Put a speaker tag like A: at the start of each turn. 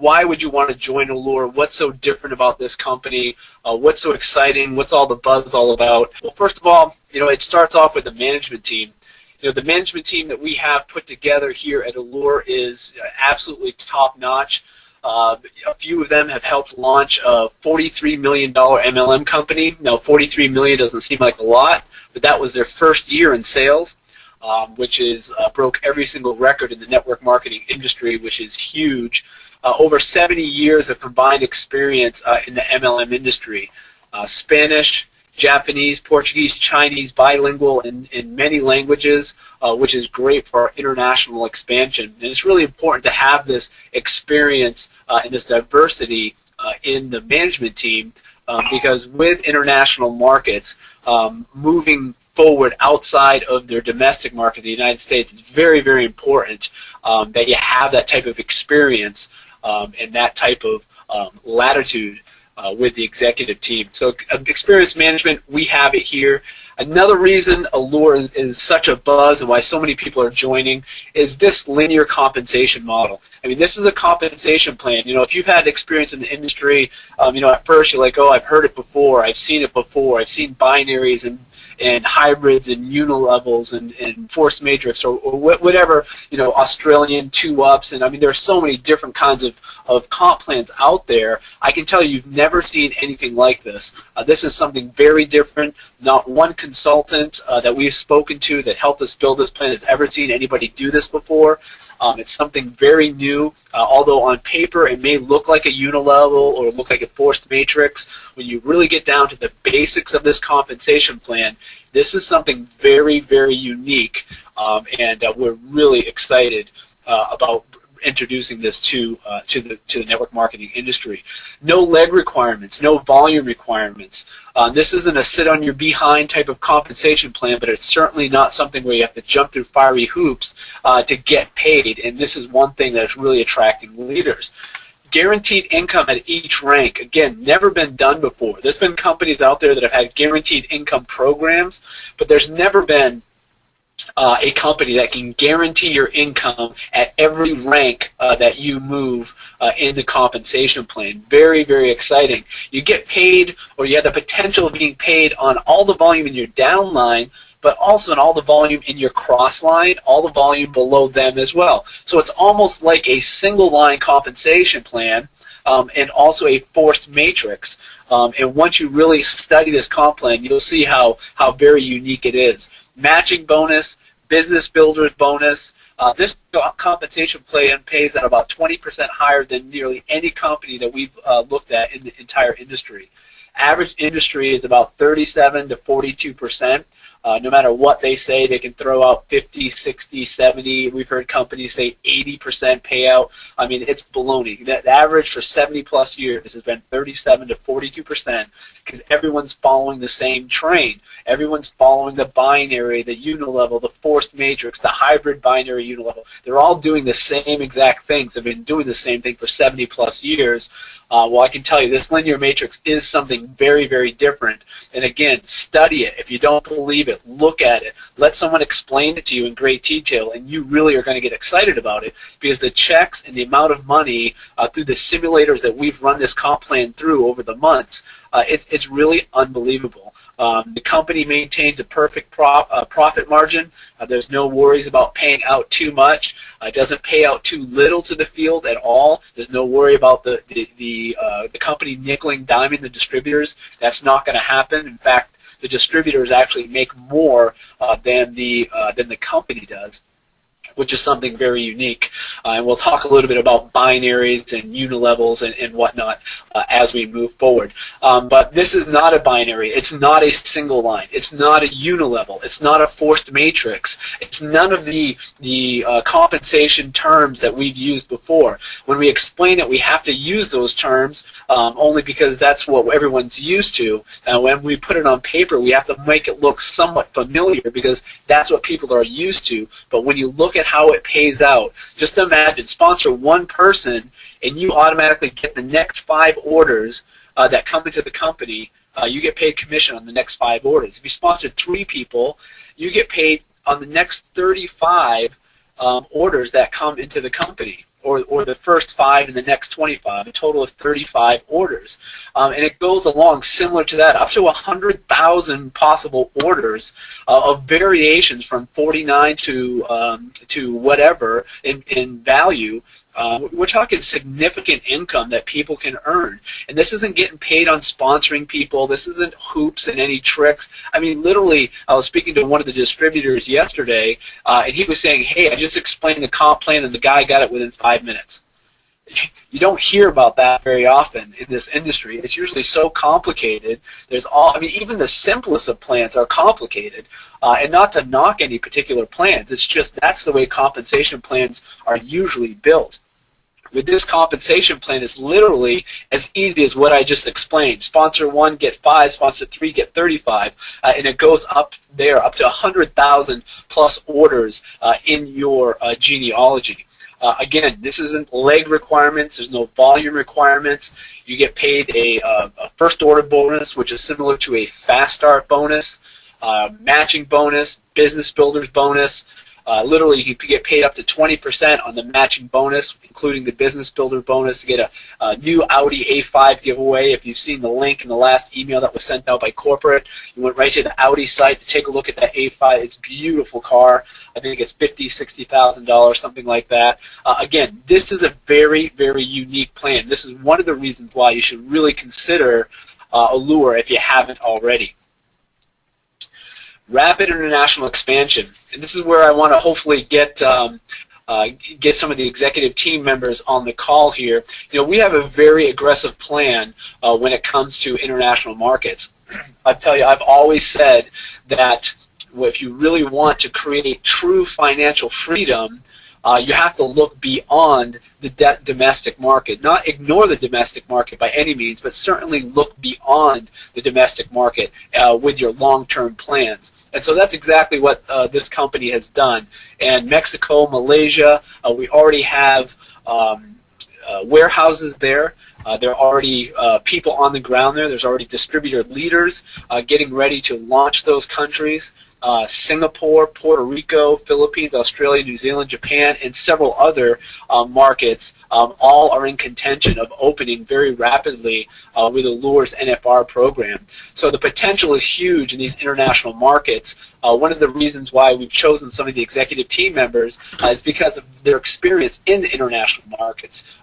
A: why would you want to join Elur? What's so different about this company? What's so exciting? What's all the buzz all about? Well, first of all, it starts off with the management team. The management team that we have put together here at Elur is absolutely top-notch. A few of them have helped launch a $43 million MLM company. Now, $43 million doesn't seem like a lot, but that was their first year in sales, which is broke every single record in the network marketing industry, which is huge. Over 70 years of combined experience in the MLM industry. Spanish, Japanese, Portuguese, Chinese, bilingual in many languages, which is great for our international expansion. And it's really important to have this experience and this diversity in the management team because with international markets, moving forward outside of their domestic market, the United States, it's very, very important that you have that type of experience and that type of latitude with the executive team. So experience management, we have it here. Another reason Elur is such a buzz and why so many people are joining is this linear compensation model. I mean, this is a compensation plan. If you've had experience in the industry, at first you're like, oh, I've heard it before, I've seen it before, I've seen binaries and hybrids and unilevels and forced matrix or whatever, Australian 2-ups, and I mean there's so many different kinds of comp plans out there. I can tell you've never seen anything like this. This is something very different. Not one consultant that we've spoken to that helped us build this plan has ever seen anybody do this before. It's something very new, although on paper it may look like a unilevel or look like a forced matrix. When you really get down to the basics of this compensation plan, this is something very, very unique, and we're really excited about introducing this to the network marketing industry. No leg requirements, no volume requirements. This isn't a sit-on-your-behind type of compensation plan, but it's certainly not something where you have to jump through fiery hoops to get paid, and this is one thing that's really attracting leaders. Guaranteed income at each rank, again, never been done before. There's been companies out there that have had guaranteed income programs, but there's never been a company that can guarantee your income at every rank that you move in the compensation plan. Very, very exciting. You get paid, or you have the potential of being paid on all the volume in your downline, but also in all the volume in your cross line, all the volume below them as well. So it's almost like a single line compensation plan and also a forced matrix. And once you really study this comp plan, you'll see how very unique it is. Matching bonus, business builders bonus. This compensation plan pays at about 20% higher than nearly any company that we've looked at in the entire industry. Average industry is about 37 to 42%. No matter what they say, they can throw out 50, 60, 70. We've heard companies say 80% payout. I mean, it's baloney. The average for 70-plus years has been 37 to 42% because everyone's following the same train. Everyone's following the binary, the unilevel, the forced matrix, the hybrid binary unilevel. They're all doing the same exact things. They've been doing the same thing for 70-plus years. Well, I can tell you this linear matrix is something very, very different. And again, study it. If you don't believe it, look at it. Let someone explain it to you in great detail, and you really are going to get excited about it because the checks and the amount of money through the simulators that we've run this comp plan through over the months, it's really unbelievable. The company maintains a perfect profit margin. There's no worries about paying out too much. It doesn't pay out too little to the field at all. There's no worry about the company nickeling, diming the distributors. That's not going to happen. In fact, the distributors actually make more than the company does, which is something very unique. And we'll talk a little bit about binaries and unilevels and whatnot as we move forward. But this is not a binary. It's not a single line. It's not a unilevel. It's not a forced matrix. It's none of the compensation terms that we've used before. When we explain it, we have to use those terms only because that's what everyone's used to. And when we put it on paper, we have to make it look somewhat familiar because that's what people are used to. But when you look at how it pays out, just imagine, sponsor one person and you automatically get the next 5 orders that come into the company. You get paid commission on the next 5 orders. If you sponsor 3 people, you get paid on the next 35 orders that come into the company. or the first 5 in the next 25, a total of 35 orders. And it goes along similar to that, up to 100,000 possible orders of variations from 49 to whatever in value. We're talking significant income that people can earn. And this isn't getting paid on sponsoring people. This isn't hoops and any tricks. I mean, literally, I was speaking to one of the distributors yesterday, and he was saying, hey, I just explained the comp plan, and the guy got it within 5 minutes. You don't hear about that very often in this industry. It's usually so complicated. I mean, even the simplest of plans are complicated. And not to knock any particular plans, it's just that's the way compensation plans are usually built. With this compensation plan, it's literally as easy as what I just explained. Sponsor 1, get 5. Sponsor 3, get 35. And it goes up there, up to 100,000 plus orders in your genealogy. Again, this isn't leg requirements. There's no volume requirements. You get paid a first order bonus, which is similar to a fast start bonus, matching bonus, business builders bonus. Literally, you can get paid up to 20% on the matching bonus, including the business builder bonus, to get a new Audi A5 giveaway. If you've seen the link in the last email that was sent out by corporate, you went right to the Audi site to take a look at that A5. It's a beautiful car. I think it's $50,000, $60,000, something like that. Again, this is a very, very unique plan. This is one of the reasons why you should really consider Elur if you haven't already. Rapid international expansion, and this is where I want to hopefully get some of the executive team members on the call here. You know, we have a very aggressive plan when it comes to international markets. I tell you, I've always said that if you really want to create true financial freedom, you have to look beyond the domestic market. Not ignore the domestic market by any means, but certainly look beyond the domestic market with your long-term plans. And so that's exactly what this company has done. And Mexico, Malaysia, we already have warehouses there. There are already people on the ground there. There's already distributor leaders getting ready to launch those countries. Singapore, Puerto Rico, Philippines, Australia, New Zealand, Japan, and several other markets all are in contention of opening very rapidly with Elur's NFR program. So the potential is huge in these international markets. One of the reasons why we've chosen some of the executive team members is because of their experience in the international markets.